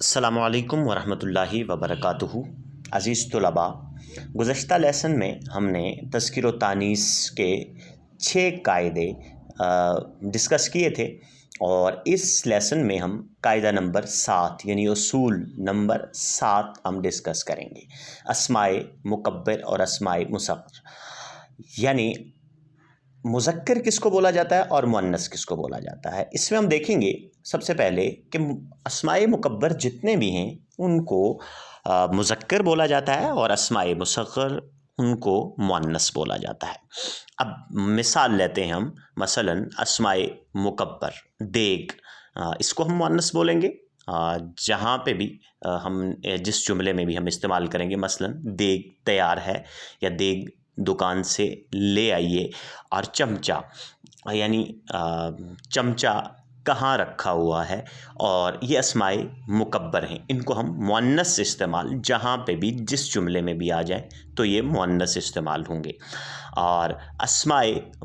السلام علیکم ورحمۃ اللہ وبرکاتہ۔ عزیز طلباء، گزشتہ لیسن میں ہم نے تذکیر و تانیث کے 6 قاعدے ڈسکس کیے تھے، اور اس لیسن میں ہم قاعدہ نمبر 7 یعنی اصول نمبر 7 ہم ڈسکس کریں گے، اسماء مکبر اور اسماء مصغر، یعنی مذکر کس کو بولا جاتا ہے اور مؤنث کس کو بولا جاتا ہے۔ اس میں ہم دیکھیں گے سب سے پہلے کہ اسماء مکبر جتنے بھی ہیں ان کو مذکر بولا جاتا ہے، اور اسماء مصغر ان کو مؤنث بولا جاتا ہے۔ اب مثال لیتے ہیں ہم، مثلا اسماء مکبر دیگ، اس کو ہم مؤنث بولیں گے جہاں پہ بھی ہم جس جملے میں بھی ہم استعمال کریں گے، مثلا دیگ تیار ہے یا دیگ دکان سے لے آئیے، اور چمچہ یعنی چمچہ کہاں رکھا ہوا ہے، اور یہ اسماء مکبر ہیں، ان کو ہم مؤنث استعمال جہاں پہ بھی جس جملے میں بھی آ جائیں تو یہ مؤنث استعمال ہوں گے۔ اور اسماء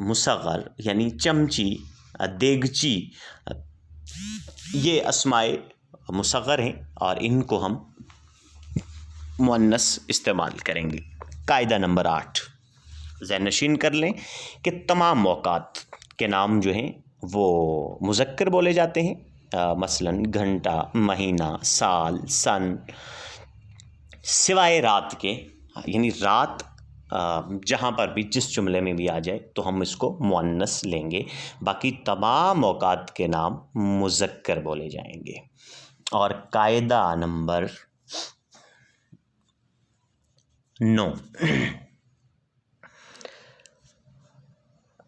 مصغر یعنی چمچی، دیگچی، یہ اسماء مصغر ہیں اور ان کو ہم مؤنث استعمال کریں گے۔ قاعدہ نمبر 8 ذہن نشین کر لیں کہ تمام اوقات کے نام جو ہیں وہ مذکر بولے جاتے ہیں، مثلا گھنٹہ، مہینہ، سال، سن، سوائے رات کے، یعنی رات جہاں پر بھی جس جملے میں بھی آ جائے تو ہم اس کو مؤنث لیں گے، باقی تمام اوقات کے نام مذکر بولے جائیں گے۔ اور قاعدہ نمبر 9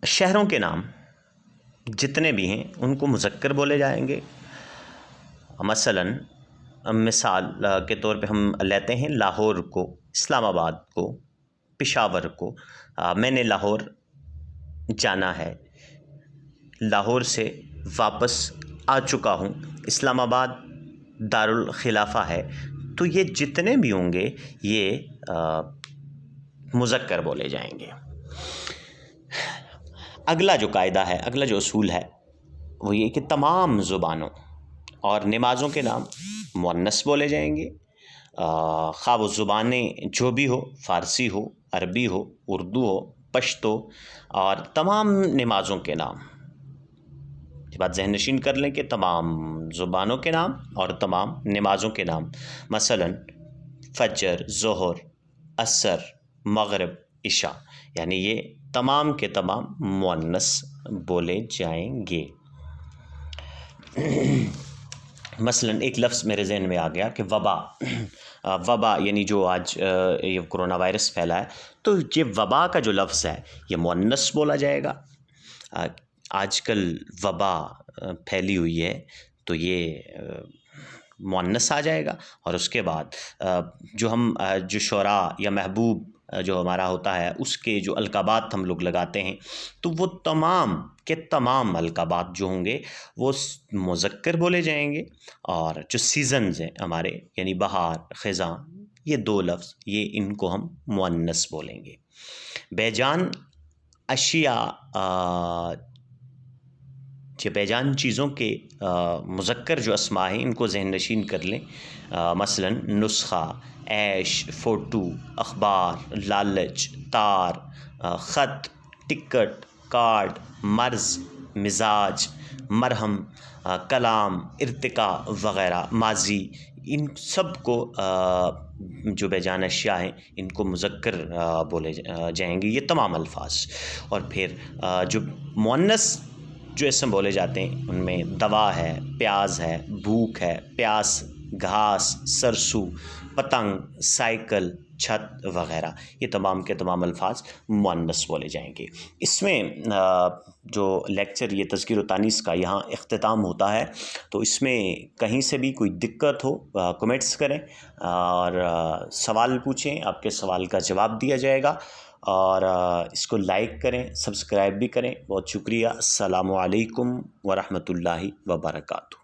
شہروں کے نام جتنے بھی ہیں ان کو مذکر بولے جائیں گے۔ مثلا مثال کے طور پہ ہم لیتے ہیں لاہور کو، اسلام آباد کو، پشاور کو۔ میں نے لاہور جانا ہے، لاہور سے واپس آ چکا ہوں، اسلام آباد دارالخلافہ ہے، تو یہ جتنے بھی ہوں گے یہ مذکر بولے جائیں گے۔ اگلا جو قاعدہ ہے، اگلا جو اصول ہے وہ یہ کہ تمام زبانوں اور نمازوں کے نام مؤنث بولے جائیں گے، خواہ وہ زبانیں جو بھی ہو، فارسی ہو، عربی ہو، اردو ہو، پشتو، اور تمام نمازوں کے نام، یہ بات ذہن نشین کر لیں کہ تمام زبانوں کے نام اور تمام نمازوں کے نام، مثلا فجر، ظہر، عصر، مغرب، عشاء، یعنی یہ تمام کے تمام مؤنث بولے جائیں گے۔ مثلا ایک لفظ میرے ذہن میں آ گیا کہ وبا، وبا یعنی جو آج یہ کرونا وائرس پھیلا ہے، تو یہ وبا کا جو لفظ ہے یہ مؤنث بولا جائے گا۔ آج کل وبا پھیلی ہوئی ہے تو یہ مؤنث آ جائے گا۔ اور اس کے بعد جو شعراء یا محبوب جو ہمارا ہوتا ہے اس کے جو القابات ہم لوگ لگاتے ہیں، تو وہ تمام کے تمام القابات جو ہوں گے وہ مذکر بولے جائیں گے۔ اور جو سیزنز ہیں ہمارے، یعنی بہار، خزاں، یہ 2 لفظ یہ ان کو ہم مؤنث بولیں گے۔ بے جان اشیاء، بے جان چیزوں کے مذکر جو اسماء ہیں ان کو ذہن نشین کر لیں، مثلا نسخہ، عیش، فوٹو، اخبار، لالچ، تار، خط، ٹکٹ، کارڈ، مرض، مزاج، مرہم، کلام، ارتقاء وغیرہ، ماضی، ان سب کو جو بے جان اشیاء ہیں ان کو مذکر بولے جائیں گے، یہ تمام الفاظ۔ اور پھر جو مؤنث جو اسم بولے جاتے ہیں ان میں دوا ہے، پیاز ہے، بھوک ہے، پیاس، گھاس، سرسو، پتنگ، سائیکل، چھت وغیرہ، یہ تمام کے تمام الفاظ مؤنث بولے جائیں گے۔ اس میں جو لیکچر یہ تذکیر و تانیث کا یہاں اختتام ہوتا ہے، تو اس میں کہیں سے بھی کوئی دقت ہو کمنٹس کریں اور سوال پوچھیں، آپ کے سوال کا جواب دیا جائے گا۔ اور اس کو لائک کریں، سبسکرائب بھی کریں۔ بہت شکریہ۔ السلام علیکم ورحمۃ اللہ وبرکاتہ۔